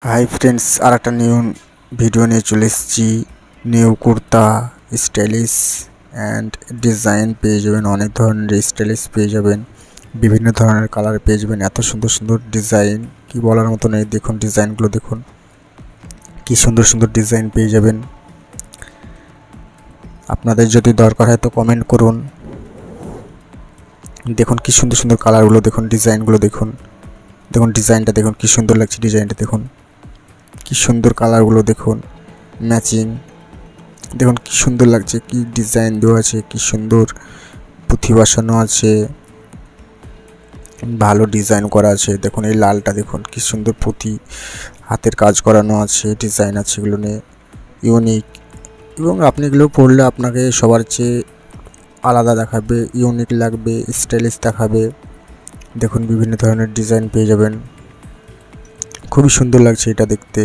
Hi friends, আর একটা new video নিয়ে চলে এসেছি। New kurta stylish and design পেয়ে যাবেন, অনেক ধরনের স্টাইলিশ পেয়ে যাবেন, বিভিন্ন ধরনের কালার পেয়ে যাবেন। এত সুন্দর সুন্দর ডিজাইন কি বলার মতো নেই। দেখুন ডিজাইনগুলো, দেখুন কি সুন্দর সুন্দর ডিজাইন পেয়ে যাবেন। আপনাদের যদি দরকার হয় তো কমেন্ট করুন। দেখুন কি সুন্দর সুন্দর কালারগুলো, দেখুন ডিজাইনগুলো, দেখুন দেখুন ডিজাইনটা দেখুন কি সুন্দর লাগছে। ডিজাইনটা দেখুন কি সুন্দর, কালারগুলো দেখুন ম্যাচিং, দেখুন কি সুন্দর লাগছে, কি ডিজাইন দেওয়া আছে, কি সুন্দর পুঁথি বসানো আছে, ভালো ডিজাইন করা আছে। দেখুন এই লালটা দেখুন কি সুন্দর পুঁথি, হাতের কাজ করানো আছে, ডিজাইন আছে, এগুলো নিয়ে ইউনিক। এবং আপনি এগুলো পরলে আপনাকে সবার চেয়ে আলাদা দেখাবে, ইউনিক লাগবে, স্টাইলিশ দেখাবে। দেখুন বিভিন্ন ধরনের ডিজাইন পেয়ে যাবেন, খুবই সুন্দর লাগছে এটা দেখতে।